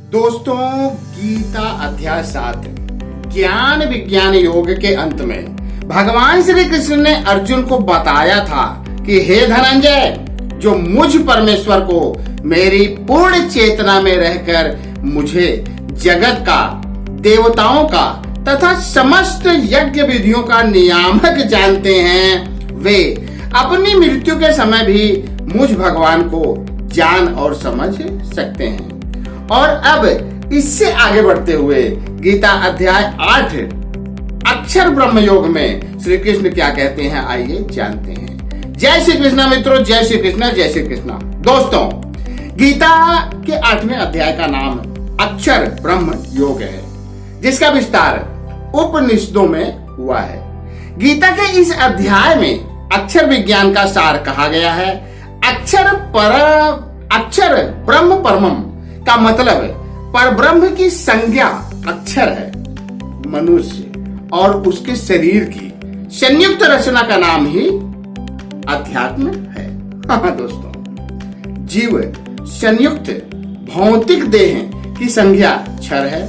दोस्तों, गीता अध्याय 7 ज्ञान विज्ञान योग के अंत में भगवान श्री कृष्ण ने अर्जुन को बताया था कि हे धनंजय, जो मुझ परमेश्वर को मेरी पूर्ण चेतना में रहकर मुझे जगत का, देवताओं का तथा समस्त यज्ञ विधियों का नियामक जानते हैं, वे अपनी मृत्यु के समय भी मुझ भगवान को जान और समझ सकते हैं। और अब इससे आगे बढ़ते हुए गीता अध्याय 8 अक्षर ब्रह्म योग में श्री कृष्ण क्या कहते हैं, आइए जानते हैं। जय श्री कृष्ण मित्रों, जय श्री कृष्ण, जय श्री कृष्ण। दोस्तों, गीता के 8वें अध्याय का नाम अक्षर ब्रह्म योग है, जिसका विस्तार उपनिषदों में हुआ है। गीता के इस अध्याय में अक्षर विज्ञान का सार कहा गया है। अक्षर ब्रह्म परमम का मतलब पर ब्रह्म की संज्ञा अक्षर है। मनुष्य और उसके शरीर की संयुक्त रचना का नाम ही अध्यात्म है। हाँ दोस्तों, जीव संयुक्त भौतिक देह की संज्ञा क्षर है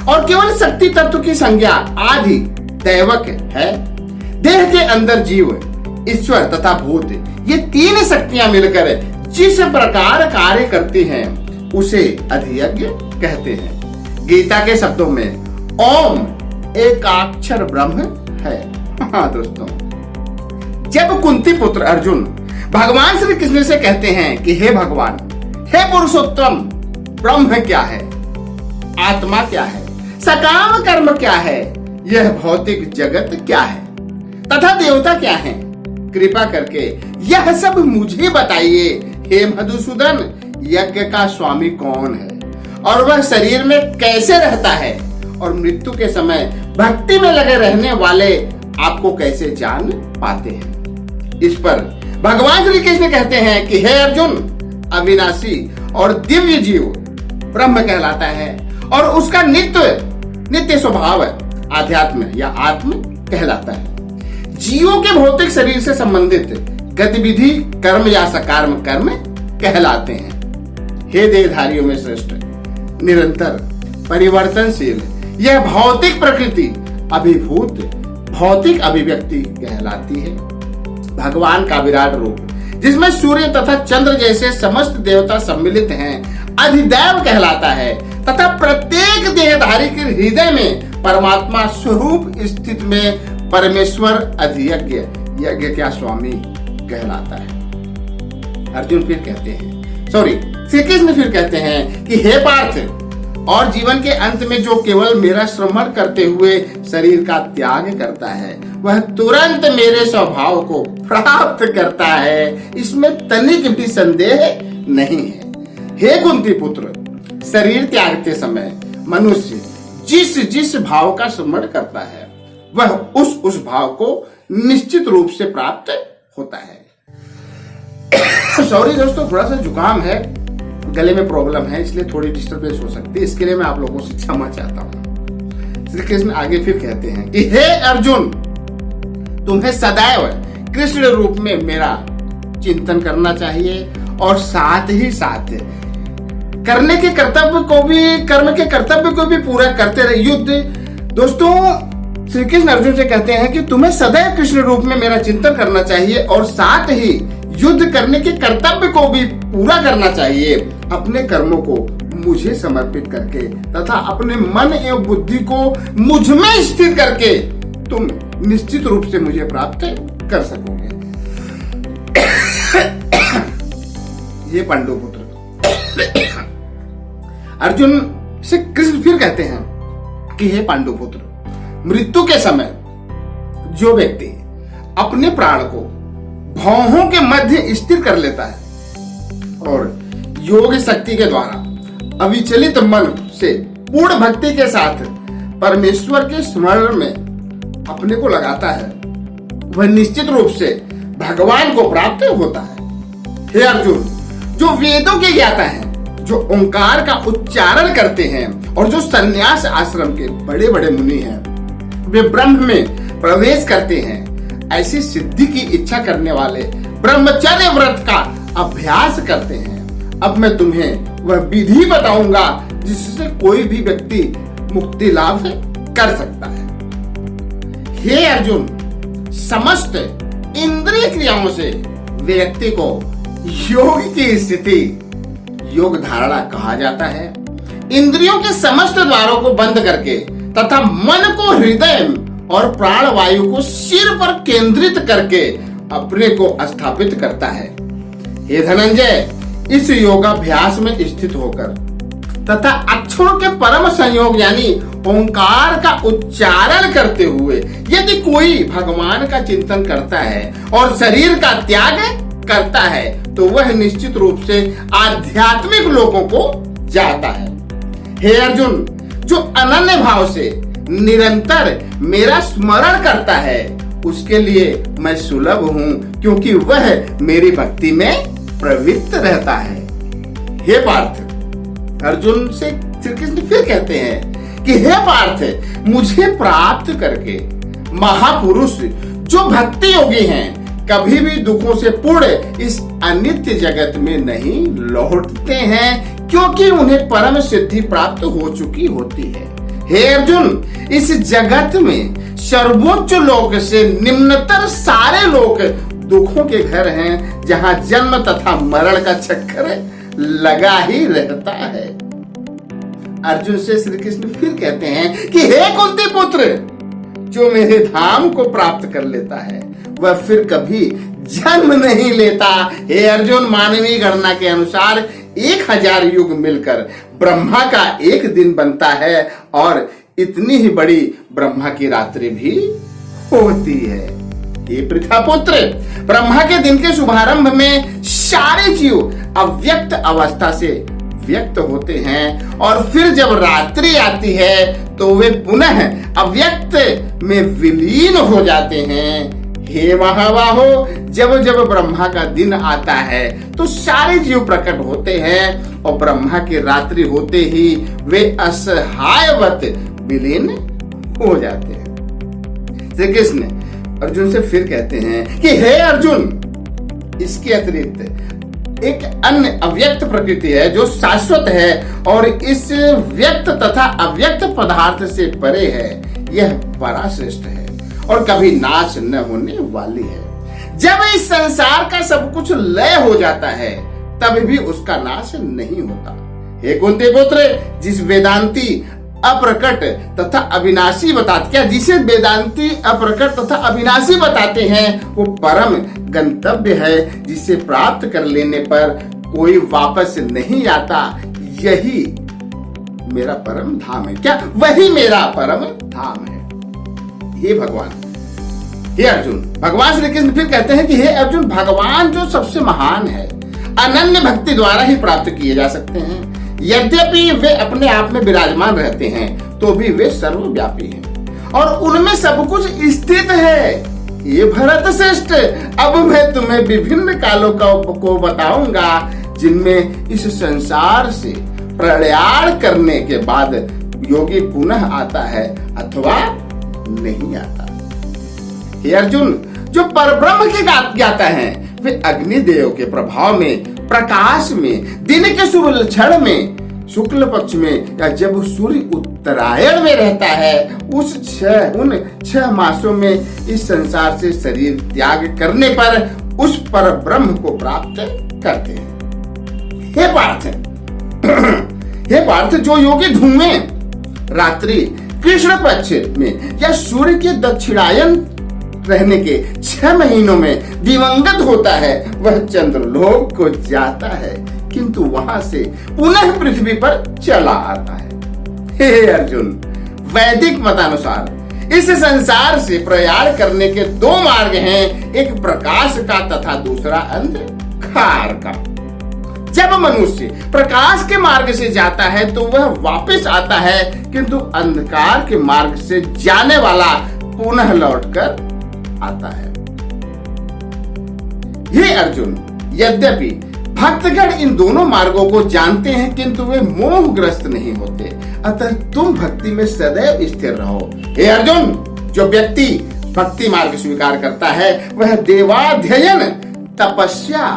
और केवल शक्ति तत्व की संज्ञा आदि दैवक है। देह के अंदर जीव, ईश्वर तथा भूत, ये तीन शक्तियां मिलकर जिस प्रकार कार्य करती हैं उसे अधियज्ञ कहते हैं। गीता के शब्दों में ओम एकाक्षर ब्रह्म है। हाँ दोस्तों, जब कुंती पुत्र अर्जुन भगवान श्री कृष्ण से कहते हैं कि हे भगवान, हे पुरुषोत्तम, ब्रह्म क्या है, आत्मा क्या है, सकाम कर्म क्या है, यह भौतिक जगत क्या है तथा देवता क्या है, कृपा करके यह सब मुझे बताइए। हे मधुसूदन, यज्ञ का स्वामी कौन है और वह शरीर में कैसे रहता है और मृत्यु के समय भक्ति में लगे रहने वाले आपको कैसे जान पाते हैं। इस पर भगवान श्री कृष्ण कहते हैं कि हे अर्जुन, अविनाशी और दिव्य जीव ब्रह्म कहलाता है और उसका नित्य स्वभाव आध्यात्म या आत्म कहलाता है। जीवों के भौतिक शरीर से संबंधित गतिविधि कर्म या सकाम कर्म कहलाते हैं। हे देहधारियों में श्रेष्ठ, निरंतर परिवर्तनशील यह भौतिक प्रकृति अभिभूत भौतिक अभिव्यक्ति कहलाती है। भगवान का विराट रूप, जिसमें सूर्य तथा चंद्र जैसे समस्त देवता सम्मिलित हैं, अधिदैव कहलाता है तथा प्रत्येक देहधारी के हृदय में परमात्मा स्वरूप स्थित में परमेश्वर अधियज्ञ यज्ञ क्या स्वामी कहलाता है। अर्जुन फिर कहते हैं, श्री कृष्ण फिर कहते हैं कि हे पार्थ, और जीवन के अंत में जो केवल मेरा श्रवण करते हुए शरीर का त्याग करता है, वह तुरंत मेरे स्वभाव को प्राप्त करता है, इसमें तनिक भी संदेह नहीं है। हे कुंती पुत्र, शरीर त्यागते समय मनुष्य जिस भाव का स्मरण करता है, वह उस भाव को निश्चित रूप से प्राप्त होता है। सॉरी दोस्तों, थोड़ा सा जुकाम है, गले में प्रॉब्लम है, इसलिए थोड़ी डिस्टर्बेंस हो सकती है। इसके लिए मैं आप लोगों से क्षमा चाहता हूँ। श्री कृष्ण आगे फिर कहते हैं कि हे अर्जुन, तुम्हें सदैव कृष्ण रूप में मेरा चिंतन करना चाहिए और साथ ही साथ कर्म के कर्तव्य को भी पूरा करते रहे। युद्ध, दोस्तों, श्री कृष्ण अर्जुन से कहते हैं कि तुम्हें सदैव कृष्ण रूप में मेरा चिंतन करना चाहिए और साथ ही युद्ध करने के कर्तव्य को भी पूरा करना चाहिए। अपने कर्मों को मुझे समर्पित करके तथा अपने मन एवं बुद्धि को मुझ में स्थिर करके तुम निश्चित रूप से मुझे प्राप्त कर सकोगे। ये पांडुपुत्र अर्जुन से कृष्ण फिर कहते हैं कि हे पांडुपुत्र, मृत्यु के समय जो व्यक्ति अपने प्राण को भौहों के मध्य स्थिर कर लेता है और योग शक्ति के द्वारा अविचलित मन से पूर्ण भक्ति के साथ परमेश्वर के स्मरण में अपने को लगाता है, वह निश्चित रूप से भगवान को प्राप्त होता है। हे अर्जुन, जो वेदों के ज्ञाता हैं, जो ओंकार का उच्चारण करते हैं और जो संन्यास आश्रम के बड़े बड़े मुनि हैं, वे ब्रह्म में प्रवेश करते हैं। ऐसी सिद्धि की इच्छा करने वाले ब्रह्मचर्य व्रत का अभ्यास करते हैं। अब मैं तुम्हें वह विधि बताऊंगा जिससे कोई भी व्यक्ति मुक्ति लाभ कर सकता है। हे अर्जुन, समस्त इंद्रिय क्रियाओं से व्यक्ति को योग की स्थिति योग धारणा कहा जाता है। इंद्रियों के समस्त द्वारों को बंद करके तथा मन को हृदय और प्राण वायु को सिर पर केंद्रित करके अपने को स्थापित करता है। हे धनंजय, इस योगाभ्यास में स्थित होकर तथा अक्षरों के परम संयोग यानी ओंकार का उच्चारण करते हुए यदि कोई भगवान का चिंतन करता है और शरीर का त्याग करता है तो वह निश्चित रूप से आध्यात्मिक लोकों को जाता है। हे अर्जुन, जो अनन्य भाव से निरंतर मेरा स्मरण करता है उसके लिए मैं सुलभ हूं, क्योंकि वह मेरी भक्ति में प्रवृत्त रहता है। हे पार्थ, अर्जुन से श्री कृष्ण फिर कहते हैं कि हे पार्थ, मुझे प्राप्त करके महापुरुष जो भक्ति योगी हैं कभी भी दुखों से पूर्ण इस अनित्य जगत में नहीं लौटते हैं, क्योंकि उन्हें परम सिद्धि प्राप्त हो चुकी होती है। हे अर्जुन, इस जगत में सर्वोच्च लोक से निम्नतर सारे लोक दुखों के घर हैं, जहां जन्म तथा मरण का चक्कर लगा ही रहता है। अर्जुन से श्री कृष्ण फिर कहते हैं कि हे कुंती पुत्र, जो मेरे धाम को प्राप्त कर लेता है वह फिर कभी जन्म नहीं लेता। हे अर्जुन, मानवीय गणना के अनुसार 1000 युग मिलकर ब्रह्मा का एक दिन बनता है और इतनी ही बड़ी ब्रह्मा की रात्रि भी होती है। हे पृथापुत्र, ब्रह्मा के दिन के शुभारंभ में सारे जीव अव्यक्त अवस्था से व्यक्त होते हैं और फिर जब रात्रि आती है तो वे पुनः अव्यक्त में विलीन हो जाते हैं। हे महाबाहो, जब जब ब्रह्मा का दिन आता है तो सारे जीव प्रकट होते हैं और ब्रह्मा की रात्रि होते ही वे असहायवत विलीन हो जाते हैं। श्री कृष्ण अर्जुन से फिर कहते हैं कि हे अर्जुन, इसके अतिरिक्त एक अन्य अव्यक्त प्रकृति है जो शाश्वत है और इस व्यक्त तथा अव्यक्त पदार्थ से परे है। यह पराश्रेष्ठ है और कभी नाश न होने वाली है। जब इस संसार का सब कुछ लय हो जाता है तब भी उसका नाश नहीं होता। हे कुंती पुत्र, जिस वेदांती अप्रकट तथा अविनाशी बताते, क्या जिसे वेदांती अप्रकट तथा अविनाशी बताते हैं वो परम गंतव्य है, जिसे प्राप्त कर लेने पर कोई वापस नहीं आता। यही मेरा परम धाम है। क्या वही मेरा परम धाम है? हे भगवान, हे अर्जुन, भगवान श्री कृष्ण फिर कहते हैं कि हे अर्जुन, भगवान जो सबसे महान है अनन्य भक्ति द्वारा ही प्राप्त किए जा सकते हैं। यद्यपि वे अपने आप में विराजमान रहते हैं तो भी वे सर्वव्यापी हैं और उनमें सब कुछ स्थित है। ये भरत श्रेष्ठ, अब मैं तुम्हें विभिन्न कालों को बताऊंगा जिनमें इस संसार से प्रयाण करने के बाद योगी पुनः आता है अथवा नहीं आता। हे अर्जुन, जो परब्रह्म के ज्ञाता हैं वे अग्निदेव के प्रभाव में, प्रकाश में, दिन के शुभ क्षण में, शुक्ल पक्ष में या जब सूर्य उत्तरायण में रहता है उन 6 मासों में इस संसार से शरीर त्याग करने पर उस पर ब्रह्म को प्राप्त करते हैं। हे पार्थ, हे पार्थ, जो योगी धूमें रात्रि कृष्ण पक्ष में या सूर्य के दक्षिणायन रहने के 6 महीनों में दिवंगत होता है वह चंद्रलोक को जाता है किंतु वहां से पुनः पृथ्वी पर चला आता है। हे अर्जुन, वैदिक मतानुसार इस संसार से प्रयाण करने के 2 मार्ग हैं, एक प्रकाश का तथा दूसरा अंधकार का। जब मनुष्य प्रकाश के मार्ग से जाता है तो वह वापस आता है, किंतु अंधकार के मार्ग से जाने वाला पुनः लौटकर आता है। हे अर्जुन, यद्यपि भक्तगण इन दोनों मार्गों को जानते हैं किंतु वे मोहग्रस्त नहीं होते, अतः तुम भक्ति में सदैव स्थिर रहो। हे अर्जुन, जो व्यक्ति भक्ति मार्ग स्वीकार करता है वह देवाध्ययन, तपस्या,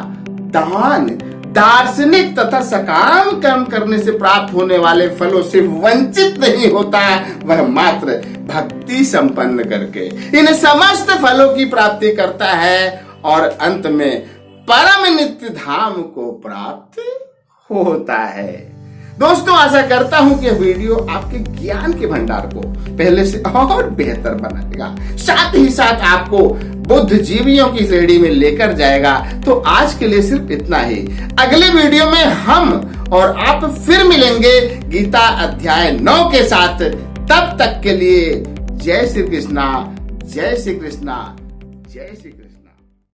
दान, दार्शनिक तथा सकाम कर्म करने से प्राप्त होने वाले फलों से वंचित नहीं होता, वह मात्र भक्ति संपन्न करके इन समस्त फलों की प्राप्ति करता है और अंत में परम नित्य धाम को प्राप्त होता है। दोस्तों, आशा करता हूं कि यह वीडियो आपके ज्ञान के भंडार को पहले से और बेहतर बनाएगा, साथ ही साथ आपको बुद्धिजीवियों की श्रेणी में लेकर जाएगा। तो आज के लिए सिर्फ इतना ही। अगले वीडियो में हम और आप फिर मिलेंगे गीता अध्याय 9 के साथ। तब तक के लिए जय श्री कृष्णा, जय श्री कृष्णा, जय श्री कृष्ण।